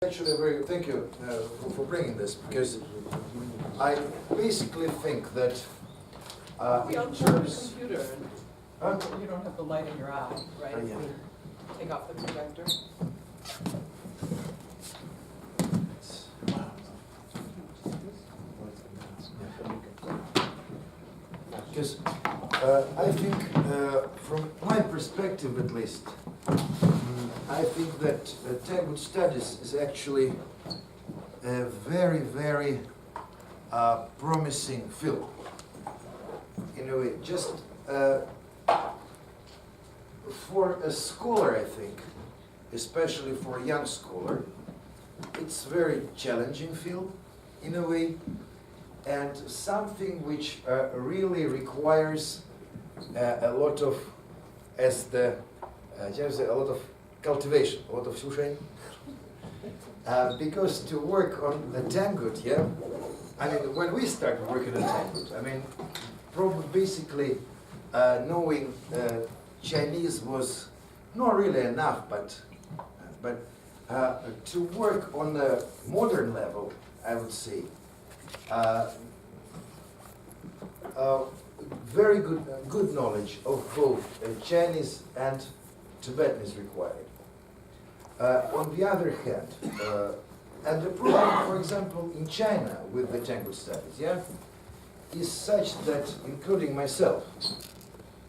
Actually, very thank you for bringing this, because I basically think that We in don't have the terms, computer, and you don't have the light in your eye, right? Yeah. We take off the projector. because I think from my perspective at least, I think that Tangut studies is actually a very, very promising field. In a way, just for a scholar, I think, especially for a young scholar, it's a very challenging field in a way, and something which really requires a lot of, as the a lot of cultivation, a lot of sushen. Because to work on the Tangut, yeah, I mean, when we started working on Tangut, I mean, probably basically knowing Chinese was not really enough, but to work on a modern level, I would say, very good knowledge of both Chinese and Tibetan is required. On the other hand, and the problem, for example, in China with the Tangut studies, yeah, is such that, including myself,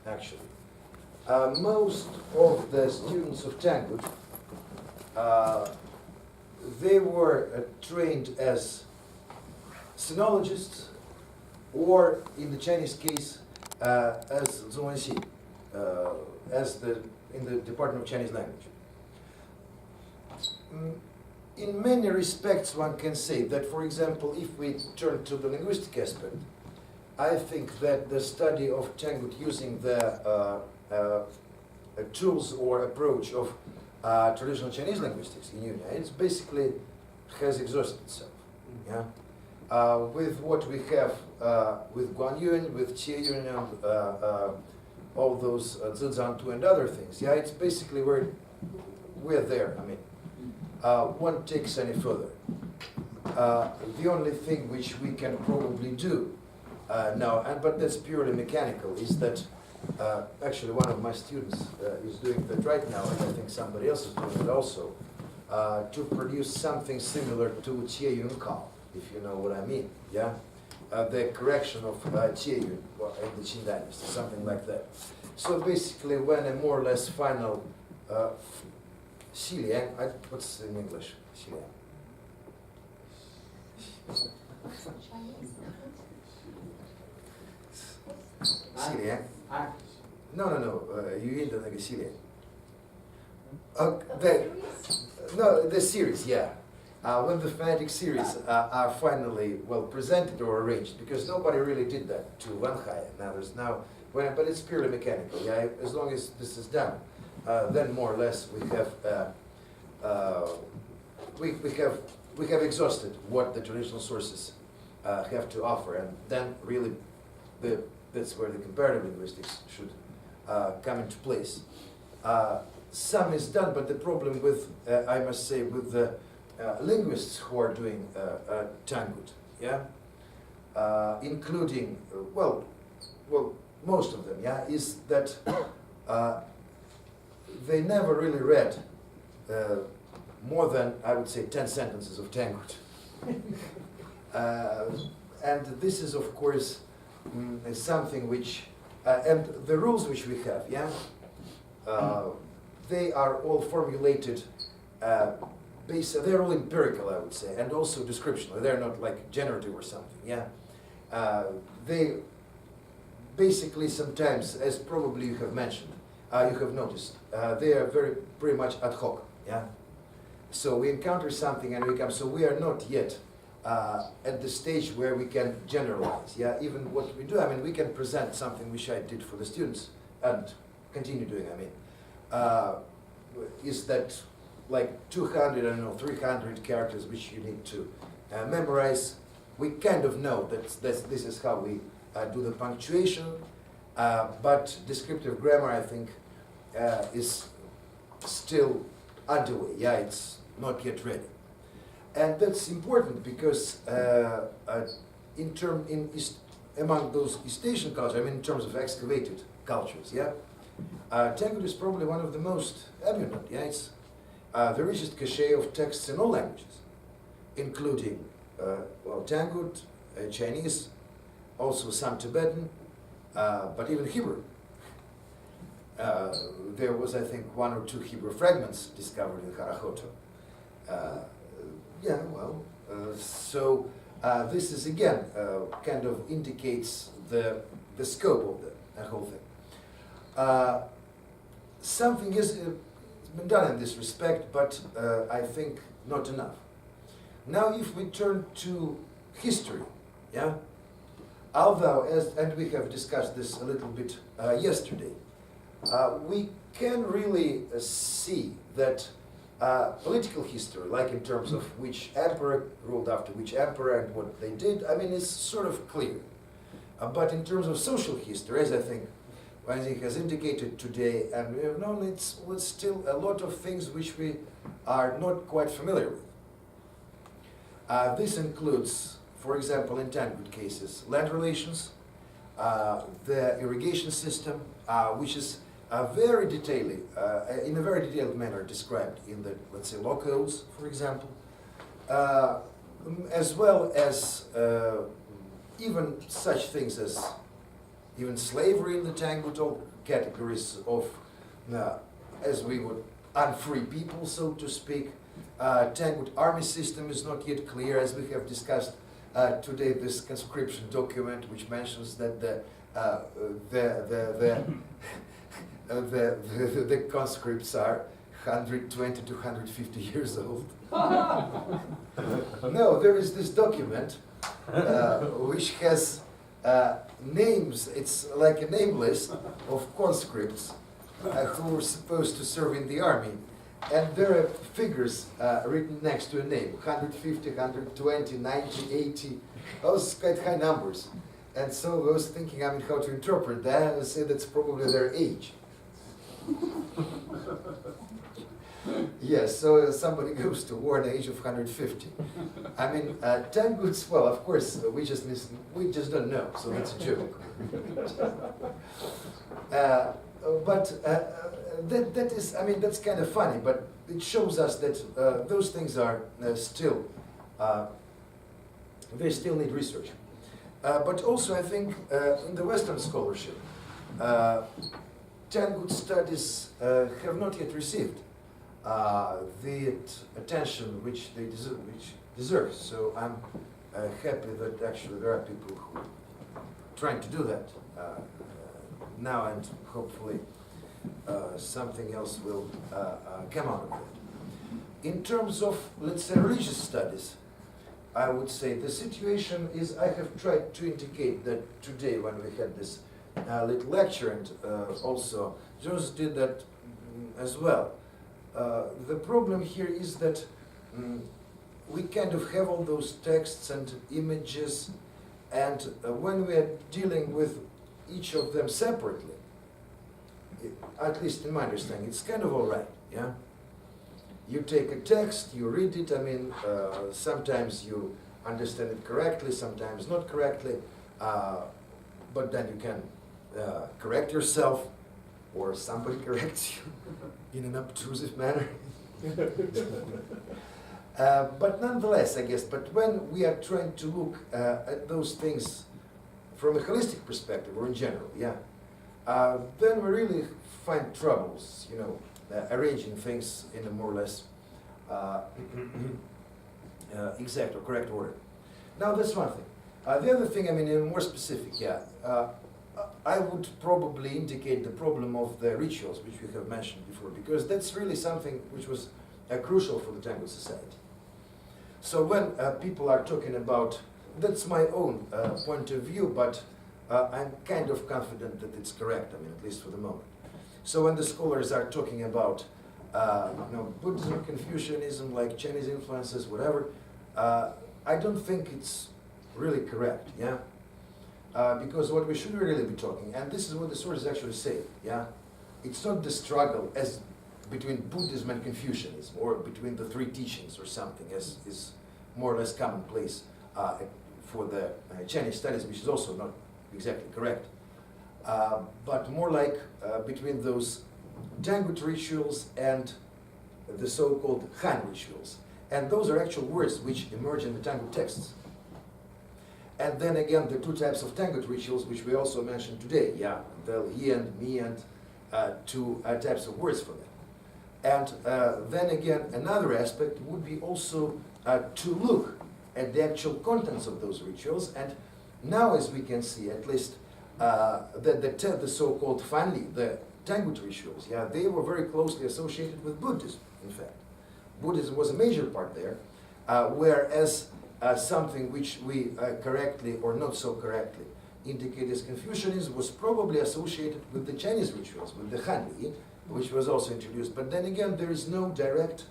actually, most of the students of Tangut, they were trained as sinologists, or in the Chinese case, as Zhuangxi, in the Department of Chinese Language. In many respects, one can say that, for example, if we turn to the linguistic aspect, I think that the study of Tangut using the tools or approach of traditional Chinese linguistics in Yuan, it's basically has exhausted itself. Yeah, with what we have with Guanyuan, with Qieyuan, and all those Zizantu and other things. Yeah, it's basically we're there. I mean, one takes any further. The only thing which we can probably do now, but that's purely mechanical, is that actually one of my students is doing that right now, and I think somebody else is doing it also, to produce something similar to Qieyun Kao, if you know what I mean. Yeah, the correction of Qieyun in the Qin dynasty, something like that. So basically, when a more or less final Xiliang, what's in English? Xiliang. Xiliang? No. You need like a Xiliang. The series, yeah. When the phonetic series are finally well presented or arranged, because nobody really did that to Wanhai. But it's purely mechanical. Yeah, as long as this is done. Then more or less we have exhausted what the traditional sources have to offer, and then really that's where the comparative linguistics should come into place. Some is done, but the problem with I must say with the linguists who are doing Tangut, yeah, including well most of them, yeah, is that they never really read more than, I would say, 10 sentences of Tangut. And this is, of course, is something which, and the rules which we have, yeah, they are all formulated, they're all empirical, I would say, and also descriptional. They're not like generative or something, yeah. They basically sometimes, as probably you have mentioned, you have noticed, they are pretty much ad hoc, yeah? So we encounter something and we come, so we are not yet at the stage where we can generalize, yeah? Even what we do, I mean, we can present something which I did for the students and continue doing, I mean, is that like 200, I don't know, 300 characters which you need to memorize. We kind of know that this is how we do the punctuation, but descriptive grammar, I think, is still underway. Yeah, it's not yet ready. And that's important because among those East Asian cultures, I mean in terms of excavated cultures, yeah, Tangut is probably one of the most abundant, yeah, it's the richest cache of texts in all languages, including, well, Tangut, Chinese, also some Tibetan, but even Hebrew. There was, I think, 1 or 2 Hebrew fragments discovered in Harajoto. Yeah, well, so this is again kind of indicates the scope of the whole thing. Something has been done in this respect, but I think not enough. Now, if we turn to history, yeah, although, and we have discussed this a little bit yesterday, we can really see that political history, like in terms of which emperor ruled after which emperor and what they did, I mean, is sort of clear. But in terms of social history, as I think Yuan has indicated today, and we have known, it's still a lot of things which we are not quite familiar with. This includes, for example, in Tangut cases, land relations, the irrigation system, which is very detailedly, in a very detailed manner described in the, let's say, law codes, for example, as well as even such things as even slavery in the Tangut, all categories of, as we would, unfree people, so to speak. Tangut army system is not yet clear, as we have discussed today, this conscription document, which mentions that the conscripts are 120 to 150 years old. No, there is this document which has names. It's like a name list of conscripts who were supposed to serve in the army. And there are figures written next to a name, 150, 120, 90, 80, those quite high numbers. And so I was thinking, I mean, how to interpret that, and say that's probably their age. Yes, so somebody goes to war at the age of 150. I mean, Tanguts, well, of course, we just don't know, so that's a joke. But that is, I mean, that's kind of funny, but it shows us that those things are still, they still need research. But also, I think, in the Western scholarship, Tangut studies have not yet received the attention which they deserve. So I'm happy that actually there are people who are trying to do that now, and hopefully something else will come out of it. In terms of, let's say, religious studies, I would say the situation is, I have tried to indicate that today when we had this little lecture, and also Jones did that as well. The problem here is that we kind of have all those texts and images, and when we are dealing with each of them separately, at least in my understanding, it's kind of all right, yeah? You take a text, you read it, I mean, sometimes you understand it correctly, sometimes not correctly, but then you can correct yourself, or somebody corrects you in an obtrusive manner. But nonetheless, I guess, but when we are trying to look at those things from a holistic perspective, or in general, yeah, then we really find troubles, you know, arranging things in a more or less exact or correct order. Now, that's one thing. The other thing, I mean, in more specific, yeah, I would probably indicate the problem of the rituals, which we have mentioned before, because that's really something which was crucial for the Tangut society. So when people are talking about, that's my own point of view, but I'm kind of confident that it's correct, I mean, at least for the moment. So when the scholars are talking about you know, Buddhism, Confucianism, like Chinese influences, whatever, I don't think it's really correct, yeah? Because what we should really be talking, and this is what the sources actually say, yeah? It's not the struggle as between Buddhism and Confucianism, or between the three teachings or something, as is more or less commonplace for the Chinese studies, which is also not exactly correct. But more like between those Tangut rituals and the so-called Han rituals. And those are actual words which emerge in the Tangut texts. And then again, the two types of Tangut rituals, which we also mentioned today, yeah, the he and me, and two types of words for them. And then again, another aspect would be also to look at the actual contents of those rituals. And now, as we can see, at least the so-called Fanli, the Tangut rituals, yeah, they were very closely associated with Buddhism, in fact. Buddhism was a major part there, whereas something which we correctly or not so correctly indicate as Confucianism was probably associated with the Chinese rituals, with the Hanli, which was also introduced. But then again, there is no direct,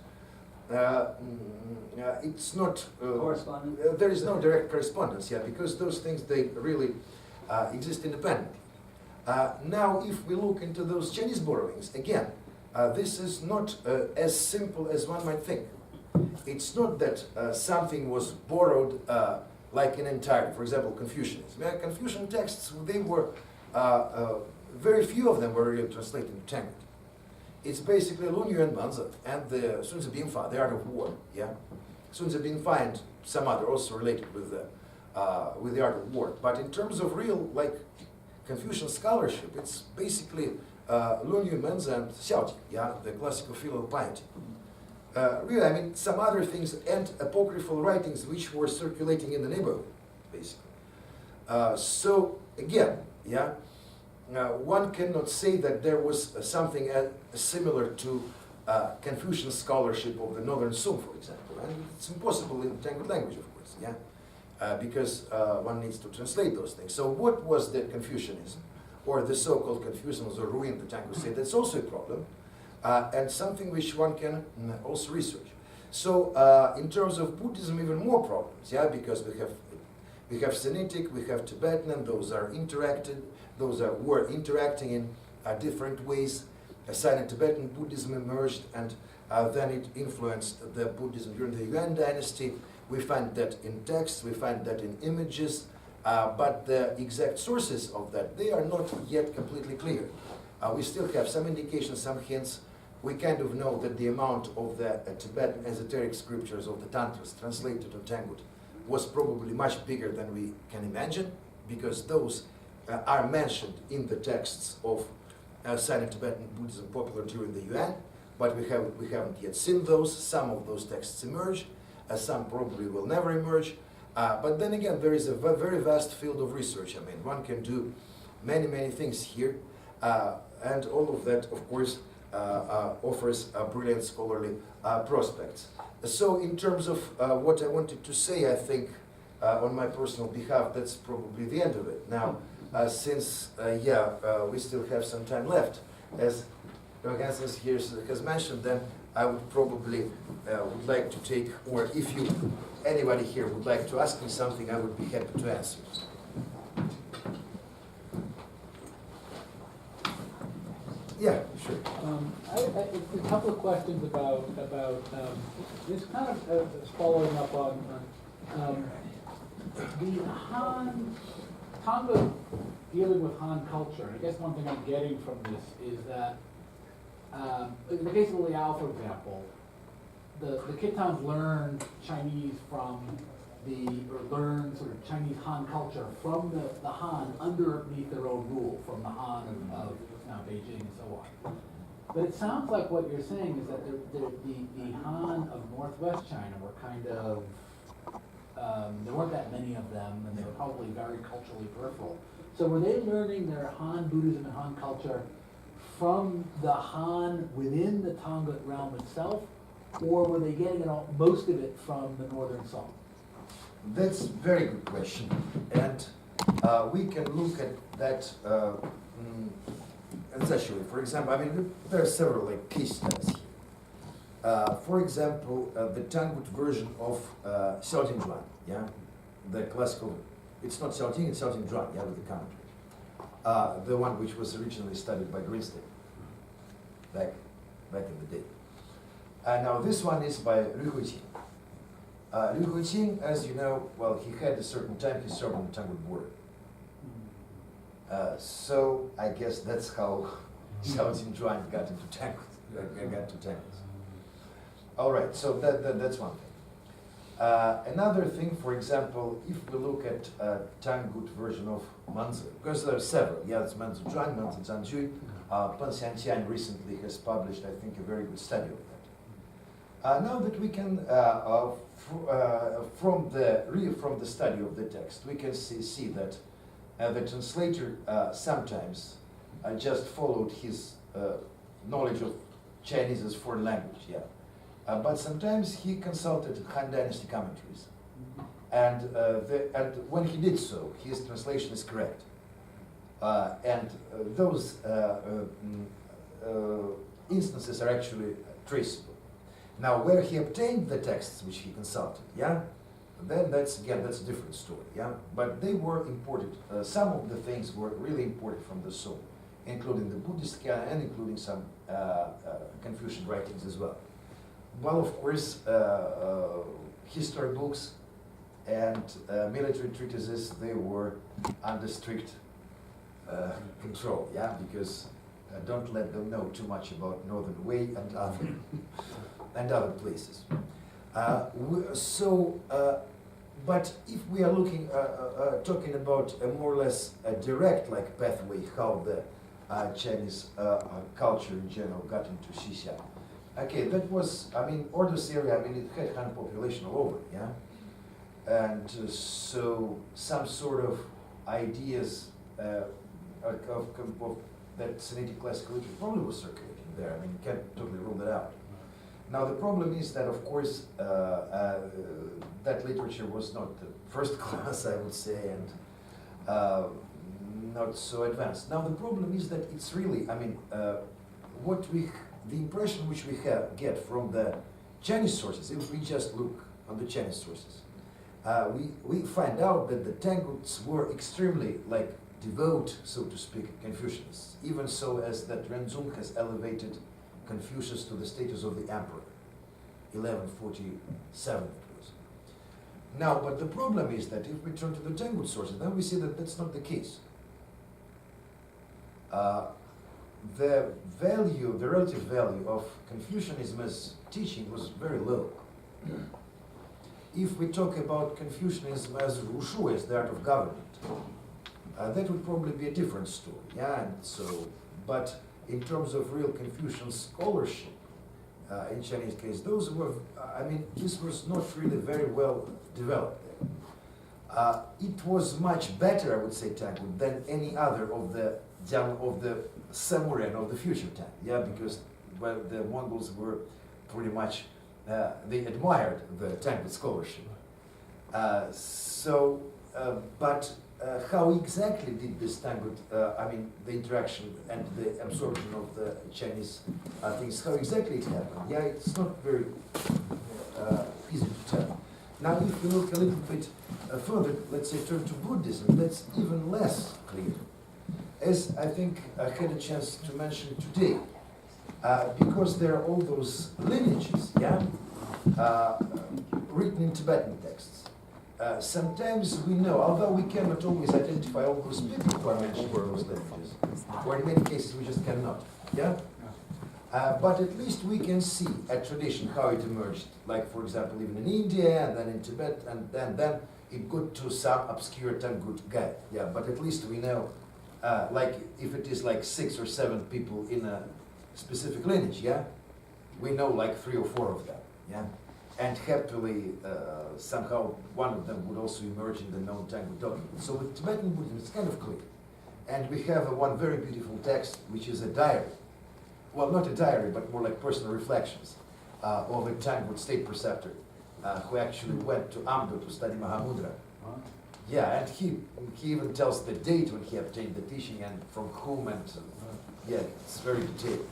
it's not, Correspondence? There is no direct correspondence, yeah, because those things, they really exist independently. Now, if we look into those Chinese borrowings, again, this is not as simple as one might think. It's not that something was borrowed like in entirety. For example, Confucianism. Confucian texts, they were, very few of them were really translated into Tangut. It's basically Lun Yuan Banzi and the Sun Tzu Bingfa, the Art of War. Yeah, Sun Tzu Bingfa and some other also related with the Art of War. But in terms of real, like, Confucian scholarship, it's basically Lun Yuan Banzi and Xiaojing, yeah, the classical filial piety. Really, I mean, some other things and apocryphal writings which were circulating in the neighborhood, basically. So, again, yeah, one cannot say that there was something similar to Confucian scholarship of the Northern Sung, for example. And it's impossible in the Tangut language, of course, yeah, because one needs to translate those things. So what was the Confucianism, or the so-called Confucianism, or ruin the Tangut state? That's also a problem. And something which one can also research. So in terms of Buddhism, even more problems, yeah, because we have Sinitic, we have Tibetan, and those are interacted, were interacting in different ways. Sino-Tibetan Buddhism emerged, and then it influenced the Buddhism during the Yuan dynasty. We find that in texts, we find that in images, but the exact sources of that, they are not yet completely clear. We still have some indications, some hints. We kind of know that the amount of the Tibetan esoteric scriptures of the Tantras translated to Tangut was probably much bigger than we can imagine, because those are mentioned in the texts of Sino-Tibetan Buddhism popular during the Yuan, but we haven't yet seen those. Some of those texts emerge, some probably will never emerge. But then again, there is a very vast field of research. I mean, one can do many, many things here. And all of that, of course, offers brilliant scholarly prospects. So in terms of what I wanted to say, I think on my personal behalf, that's probably the end of it. Now, since, we still have some time left, as Johannes here has mentioned, then I would probably would like to take, or if anybody here would like to ask me something, I would be happy to answer. Yeah, sure. A couple of questions about this kind of following up on the Han, Tangut dealing with Han culture. I guess one thing I'm getting from this is that in the case of Liao, for example, the Khitans learned Chinese learn sort of Chinese Han culture from the Han underneath their own rule, from the Han of now Beijing and so on. But it sounds like what you're saying is that the Han of Northwest China were kind of, there weren't that many of them, and they were probably very culturally peripheral. So were they learning their Han Buddhism and Han culture from the Han within the Tangut realm itself, or were they getting most of it from the Northern Song? That's a very good question, and we can look at that essentially. For example, I mean, there are several case studies here. For example, the Tangut version of Xiaojing Zhuan, yeah, the classical. It's not Xiaojing, it's Xiaojing Zhuan, yeah, with the commentary. The one which was originally studied by Greenstein back back in the day. Now this one is by Liu Huiqing. Liu Huiqing, as you know, well, he had a certain time, he served on the Tangut border. So I guess that's how Yuan got into Tangut. All right, so that's one thing. Another thing, for example, if we look at Tangut version of Manzi, because there are several, yeah, it's Manzi Zhuan, Manzi Zhangjui. Pan Xianqian recently has published, I think, a very good study of that. Now that we can, from the study of the text, we can see that the translator sometimes just followed his knowledge of Chinese as foreign language, yeah. But sometimes he consulted Han Dynasty commentaries, and when he did so, his translation is correct. Those instances are actually traceable. Now, where he obtained the texts which he consulted, yeah, then that's a different story, yeah. But they were imported. Some of the things were really imported from the soul, including the Buddhist canon and including some Confucian writings as well. Well, of course, history books and military treatises, they were under strict control, yeah, because don't let them know too much about Northern Wei and other places. But if we are looking, talking about a more or less a direct like pathway, how the Chinese culture in general got into Xixia. Okay, that was, I mean, Ordos area, I mean, it had Han population all over, yeah? And so some sort of ideas of that Semitic classical literature probably was circulating there. I mean, you can't totally rule that out. Now, the problem is that, of course, that literature was not the first class, I would say, and not so advanced. Now, the problem is that it's really, I mean, the impression which we get from the Chinese sources, if we just look on the Chinese sources, we find out that the Tanguts were extremely, like, devout, so to speak, Confucianists, even so as that Renzong has elevated Confucius to the status of the emperor, 1147 it was. Now, but the problem is that if we turn to the Tangut sources, then we see that that's not the case. The relative value of Confucianism as teaching was very low. If we talk about Confucianism as Wushu, as the art of government, that would probably be a different story, yeah. And so, but in terms of real Confucian scholarship, in Chinese case, those were, I mean, this was not really very well developed there. It was much better, I would say, Tangut than any other of the samurai and of the future time, yeah, because well, the Mongols were pretty much, they admired the Tangut scholarship. But how exactly did this Tangut, I mean, the interaction and the absorption of the Chinese things, how exactly it happened? Yeah, it's not very easy to tell. Now, if we look a little bit further, let's say turn to Buddhism, that's even less clear. As I think I had a chance to mention today, because there are all those lineages, yeah, written in Tibetan texts. Sometimes we know, although we cannot always identify all those people who are mentioned in those lineages, or in many cases we just cannot, yeah? But at least we can see a tradition, how it emerged, like for example, even in India, and then in Tibet, and then it got to some obscure Tangut guy, yeah, but at least we know, like if it is like 6 or 7 people in a specific lineage, yeah, we know like 3 or 4 of them, yeah, and happily somehow one of them would also emerge in the known Tangut document. So with Tibetan Buddhism, it's kind of clear, and we have one very beautiful text, which is a diary. Well, not a diary, but more like personal reflections of a Tangut state preceptor who actually went to Amdo to study Mahamudra. Yeah, and he even tells the date when he obtained the teaching and from whom, and yeah, it's very detailed.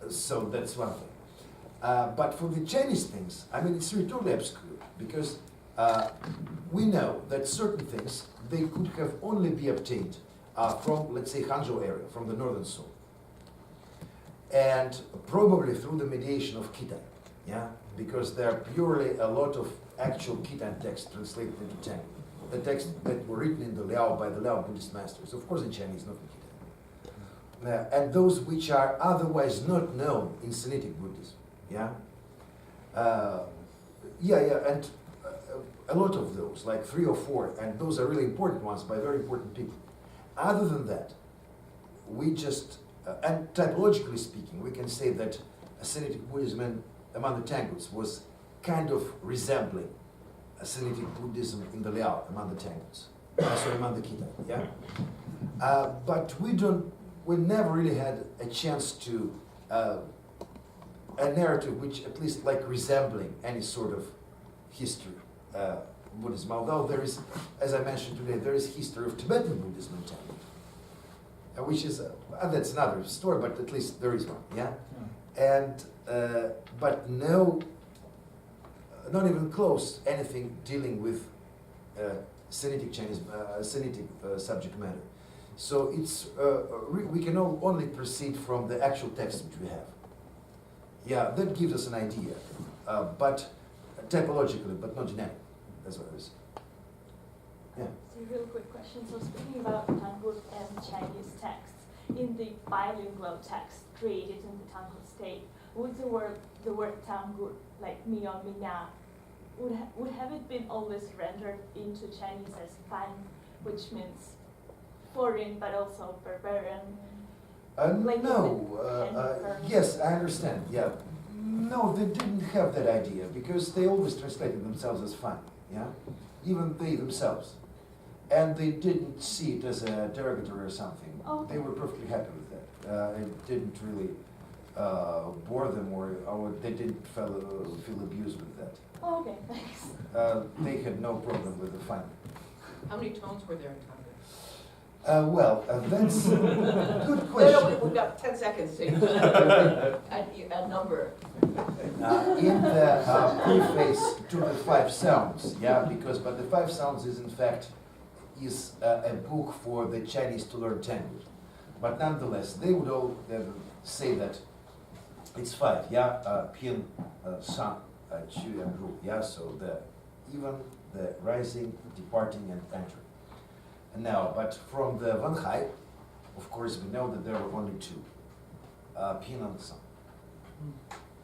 So that's one thing. But for the Chinese things, I mean, it's really totally obscure because we know that certain things, they could have only be obtained from, let's say, Hangzhou area, from the northern zone. and probably through the mediation of Khitan, yeah, because there are purely a lot of actual Khitan texts translated into Tangut, the texts that were written in the Liao by the Liao Buddhist masters, of course in Chinese, not in Khitan, and those which are otherwise not known in Sinitic Buddhism, yeah, and a lot of those, like 3 or 4, and those are really important ones by very important people. Other than that, we just, and typologically speaking, we can say that Sinitic Buddhism among the Tanguts was kind of resembling Sinitic Buddhism in the Liao among the Tanguts, sorry, among the Khitan, yeah? But we never really had a chance to, a narrative which at least like resembling any sort of history. Buddhism, although there is, as I mentioned today, there is history of Tibetan Buddhism in Tangut, which is, that's another story, but at least there is one, yeah? And, but no, not even close, anything dealing with Sinitic Chinese, Sinitic subject matter. So it's, we can only proceed from the actual text which we have. Yeah, that gives us an idea, but typologically, but not genetic. That's what it is. Yeah. So a real quick question. So speaking about Tangut and Chinese texts, in the bilingual text created in the Tangut state, would the word Tangut, like mion, minya, would have it been always rendered into Chinese as fan, which means foreign but also barbarian? Like No. Yes, I understand. Yeah. No, they didn't have that idea because they always translated themselves as fan. Yeah, even they themselves, and they didn't see it as a derogatory or something. Okay. They were perfectly happy with that. It didn't really bore them, or they didn't feel abused with that. Oh, okay, thanks. They had no problem with the fan. How many tones were there in Tangut? That's a good question. No, we've got 10 seconds to a number. In the preface to the 5 sounds, yeah, but the 5 sounds is in fact a book for the Chinese to learn Tangut. But nonetheless, they would all say that it's 5, yeah, Pin, San, Chu, and Ru, yeah, so the even, the rising, departing, and entering. Now, but from the Wanhai, of course, we know that there were only 2, Pin and San.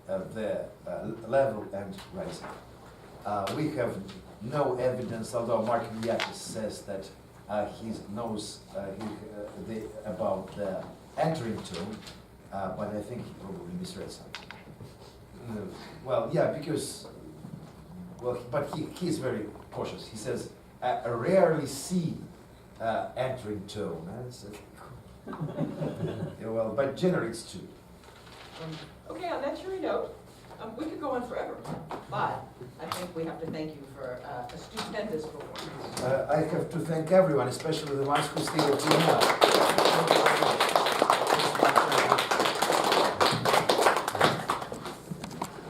The level and rising. We have no evidence, although Mark Miakis says that he knows about the entering tone, but I think he probably misread something. Well, yeah, because, but he's very cautious. He says, I rarely see entering tone. Yeah, well, but generally it's 2. Okay, on that cheery note, we could go on forever, but I think we have to thank you for a stupendous performance. I have to thank everyone, especially the ones who stayed until now. Thank you very much.